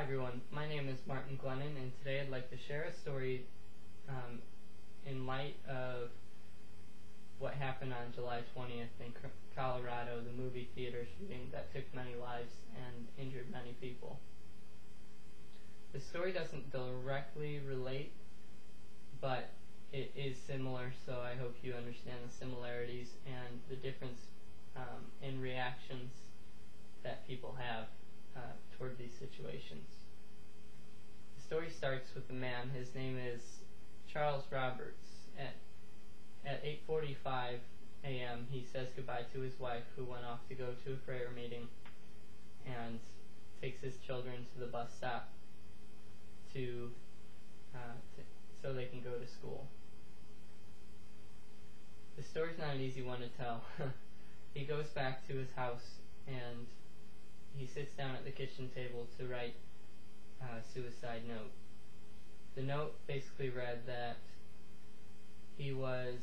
Hi everyone, my name is Martin Glennon, and today I'd like to share a story in light of what happened on July 20th in Colorado, the movie theater shooting that took many lives and injured many people. The story doesn't directly relate, but it is similar, so I hope you understand the similarities and the difference in reactions that people have toward these situations. The story starts with a man. His name is Charles Roberts. At 8:45 a.m. he says goodbye to his wife, who went off to go to a prayer meeting, and takes his children to the bus stop so they can go to school. The story's not an easy one to tell. He goes back to his house and he sits down at the kitchen table to write a suicide note. The note basically read that he was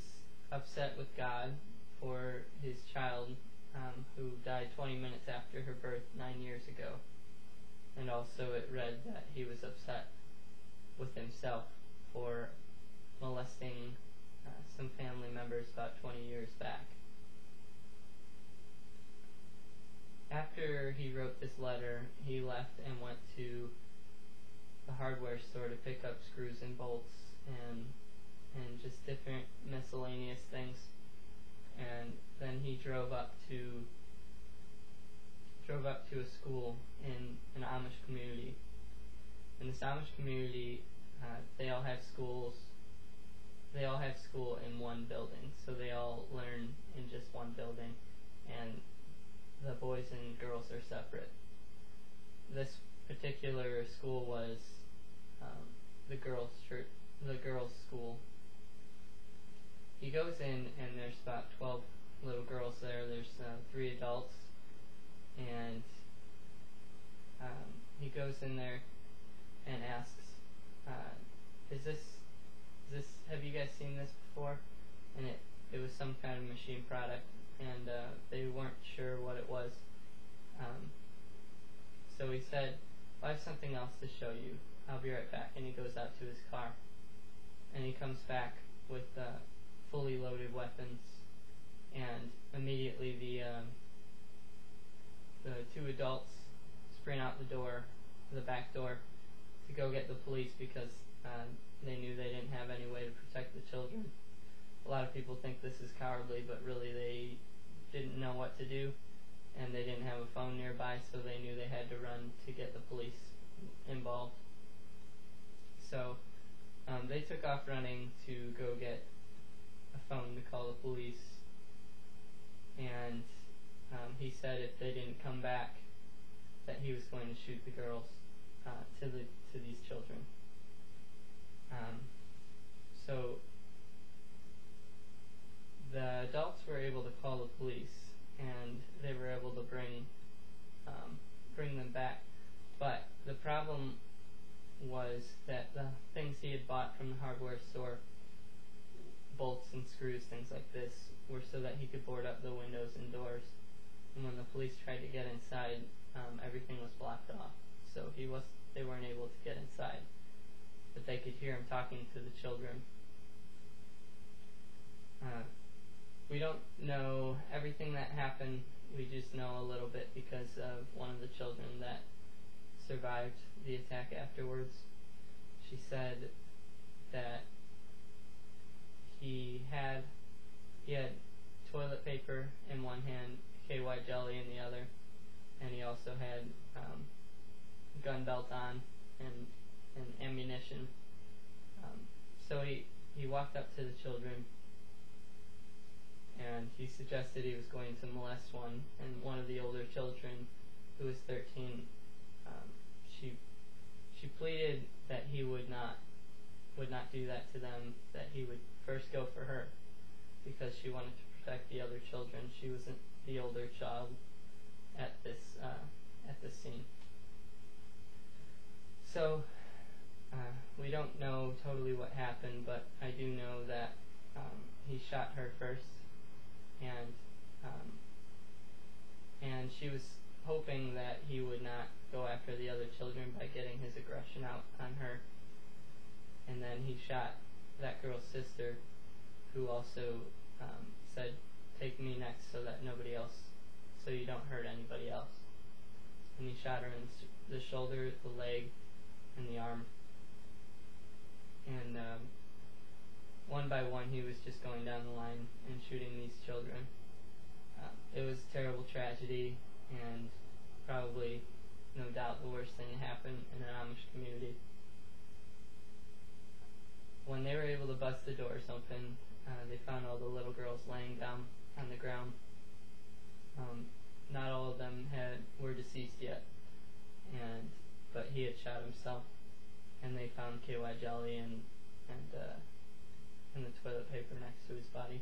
upset with God for his child who died 20 minutes after her birth 9 years ago. And also it read that he was upset with himself for molesting some family members about 20 years back. After he wrote this letter, he left and went to the hardware store to pick up screws and bolts and just different miscellaneous things. And then he drove up to a school in an Amish community. In this Amish community, they all have school in one building, so they all learn in just one building, and the boys and girls are separate. This particular school was the girls' school. He goes in, and there's about 12 little girls there. There's 3 adults, and he goes in there and asks, have you guys seen this before? And it was some kind of machine product, and they weren't sure what it was. So he said, I have something else to show you. I'll be right back. And he goes out to his car, and he comes back with fully loaded weapons, and immediately the 2 adults sprint out the back door, to go get the police because they knew they didn't have any way to protect the children. A lot of people think this is cowardly, but really they didn't know what to do, and they didn't have a phone nearby, so they knew they had to run to get the police involved. So they took off running to go get a phone to call the police, and he said if they didn't come back, that he was going to shoot the girls, to these children. So the adults were able to call the police, and they were able to bring them back. But the problem was that the things he had bought from the hardware store, bolts and screws, things like this, were so that he could board up the windows and doors. And when the police tried to get inside, everything was blocked off, so they weren't able to get inside. But they could hear him talking to the children. We don't know everything that happened. We just know a little bit because of one of the children that survived the attack afterwards. She said that he had toilet paper in one hand, KY jelly in the other, and he also had gun belt on and ammunition. So he walked up to the children, and he suggested he was going to molest one. And one of the older children, who was 13, she pleaded that he would not do that to them, that he would first go for her, because she wanted to protect the other children. She wasn't the older child at this scene. So we don't know totally what happened, but I do know that he shot her first, and she was hoping that he would not go after after the other children by getting his aggression out on her. And then he shot that girl's sister, who also said, "Take me next so that nobody else, so you don't hurt anybody else." And he shot her in the shoulder, the leg, and the arm. And one by one, he was just going down the line and shooting these children. It was a terrible tragedy, and probably, no doubt, the worst thing that happened in an Amish community. When they were able to bust the doors open, they found all the little girls laying down on the ground. Not all of them were deceased yet, but he had shot himself. And they found KY jelly and the toilet paper next to his body.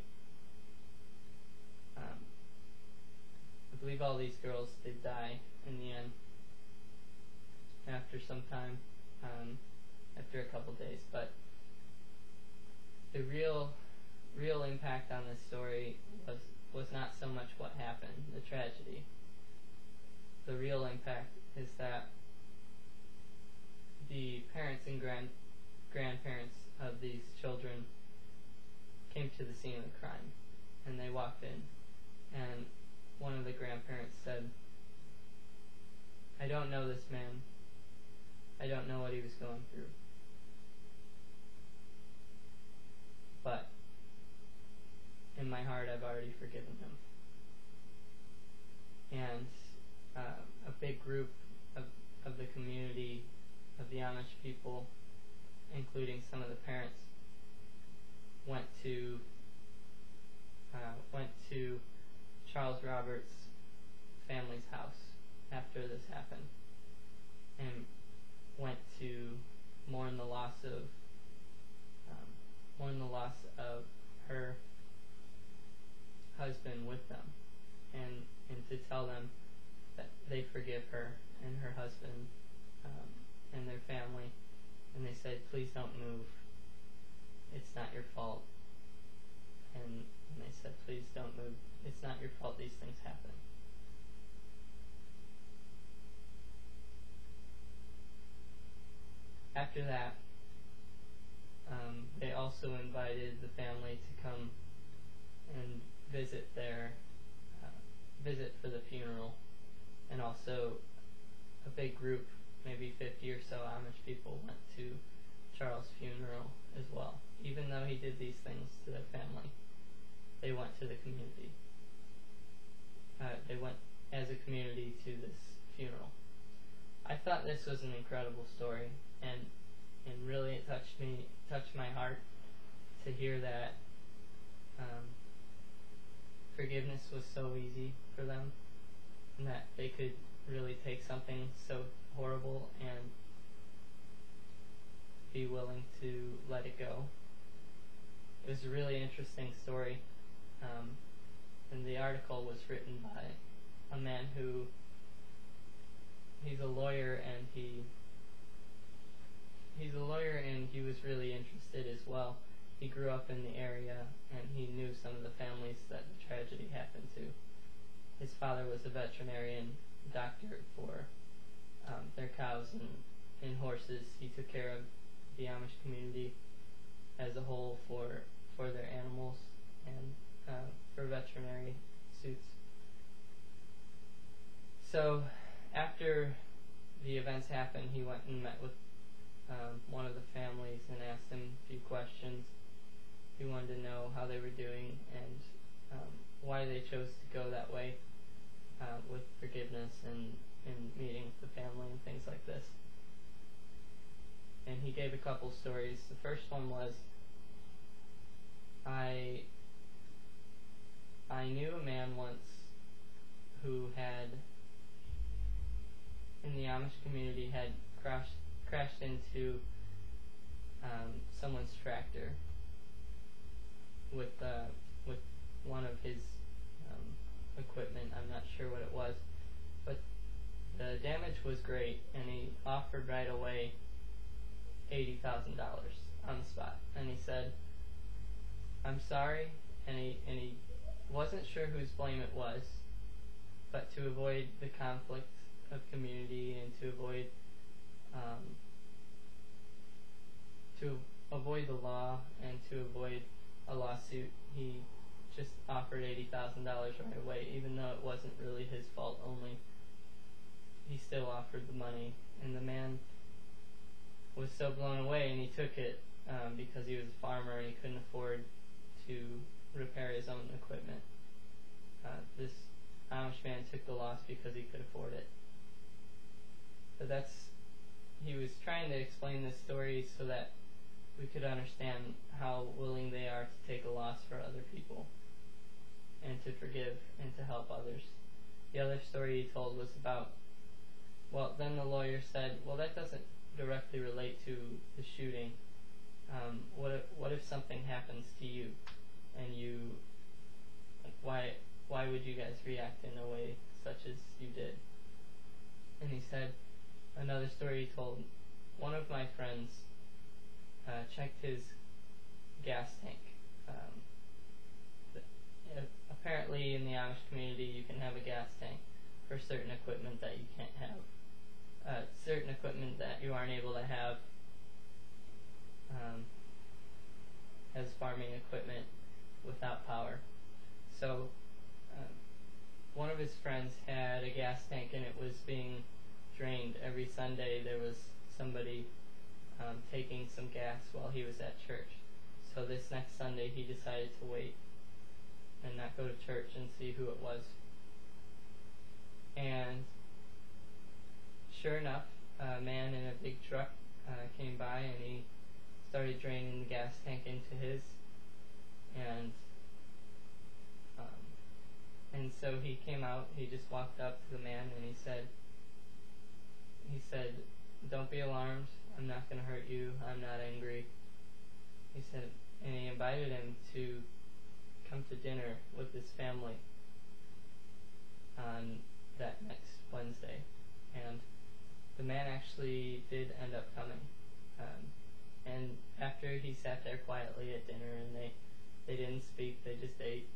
I believe all these girls did die in the end after some time, after a couple days. But the real impact on this story was not so much what happened, the tragedy. The real impact is that the parents and grandparents of these children came to the scene of the crime, and they walked in, and one of the grandparents said, "I don't know this man. I don't know what he was going through. But in my heart, I've already forgiven him." And a big group of the community, of the Amish people, including some of the parents, went to Charles Roberts' family's house after this happened, and went to mourn the loss of her husband with them, and to tell them that they forgive her and her husband and their family. And they said, "Please don't move. It's not your fault." And they said, "Please don't move. It's not your fault these things happen." After that, they also invited the family to come and visit for the funeral, and also a big group, maybe 50 or so Amish people, went to Charles' funeral as well. Even though he did these things to their family, they went to the community. They went as a community to this funeral. I thought this was an incredible story, and really it touched my heart to hear that forgiveness was so easy for them, and that they could really take something so horrible and be willing to let it go. It was a really interesting story, and the article was written by a man who, he's a lawyer, and he was really interested as well. He grew up in the area, and he knew some of the families that the tragedy happened to. His father was a veterinarian doctor for their cows and horses. He took care of the Amish community as a whole for their animals and for veterinary suits. So after the events happened, he went and met with one of the families and asked them a few questions. He wanted to know how they were doing and why they chose to go that way with forgiveness and meeting with the family and things like this. And he gave a couple stories. The first one was, I knew a man once who had, in the Amish community, had crashed into someone's tractor with one of his equipment. I'm not sure what it was, but the damage was great, and he offered right away $80,000 on the spot. And he said, "I'm sorry," and he wasn't sure whose blame it was, but to avoid the conflict of community and to um, avoid the law and to avoid a lawsuit, he just offered $80,000 right away, even though it wasn't really his fault only. He still offered the money, and the man was so blown away, and he took it because he was a farmer and he couldn't afford to repair his own equipment. This Amish man took the loss because he could afford it. But he was trying to explain this story so that we could understand how willing they are to take a loss for other people and to forgive and to help others. The other story he told was about, well, then the lawyer said, well, that doesn't directly relate to the shooting. What if something happens to you and you, like, why would you guys react in a way such as you did? And he said, another story he told, one of my friends checked his gas tank. Apparently in the Amish community you can have a gas tank for certain equipment that you can't have. Certain equipment that you aren't able to have as farming equipment without power. So one of his friends had a gas tank and it was being drained every Sunday. There was somebody taking some gas while he was at church. So this next Sunday he decided to wait and not go to church and see who it was. And sure enough, a man in a big truck came by and he started draining the gas tank into his, and so he came out. He just walked up to the man and he said, "Don't be alarmed. I'm not going to hurt you. I'm not angry." He said, and he invited him to come to dinner with his family on that next Wednesday. And the man actually did end up coming. And after he sat there quietly at dinner and they didn't speak, they just ate.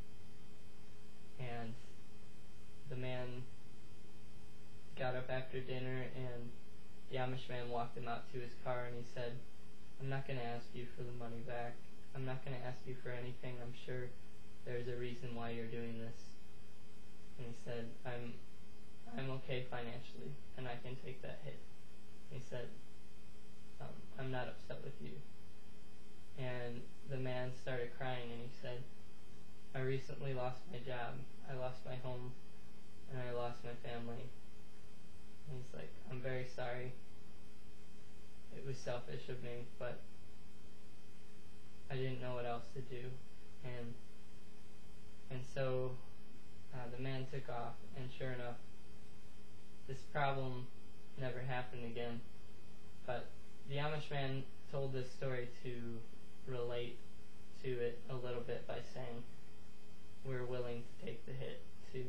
And the man got up after dinner and the Amish man walked him out to his car and he said, "I'm not going to ask you for the money back. I'm not going to ask you for anything. I'm sure there's a reason why you're doing this." And he said, I'm okay financially and I can take that hit. And he said, "I'm not upset with you." And the man started crying and he said, "I recently lost my job. I lost my home and I lost my family." And he's like, "I'm very sorry. It was selfish of me, but I didn't know what else to do." And so the man took off, and sure enough, this problem never happened again. But the Amish man told this story to relate to it a little bit by saying, we're willing to take the hit to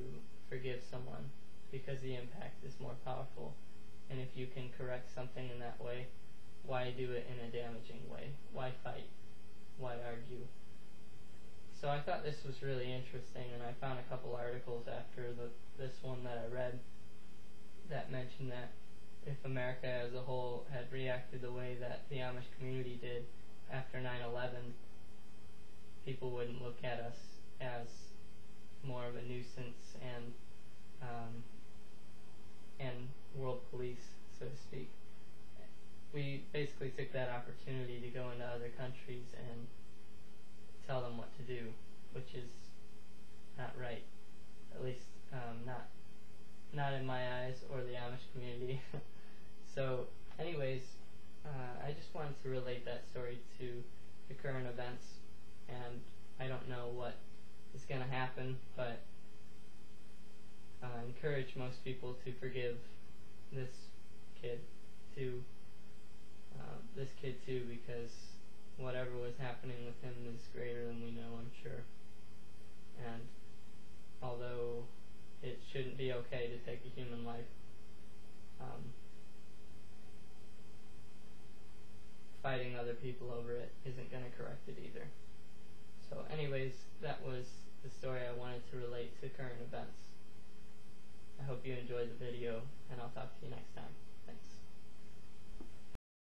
forgive someone because the impact is more powerful. And if you can correct something in that way, why do it in a damaging way? Why fight? Why argue? So I thought this was really interesting, and I found a couple articles after this one that I read that mentioned that if America as a whole had reacted the way that the Amish community did after 9/11, people wouldn't look at us as more of a nuisance and world police, so to speak. We basically took that opportunity to go into other countries and tell them what to do, which is not right. At least not in my eyes or the Amish community. So anyways, I just wanted to relate that story to the current events, and I don't know what is going to happen, but I encourage most people to forgive this kid too, because whatever was happening with him is greater than we know, I'm sure. And although it shouldn't be okay to take a human life, fighting other people over it isn't going to correct it either. So anyways, that was the story I wanted to relate to current events. I hope you enjoyed the video, and I'll talk to you next time. Thanks.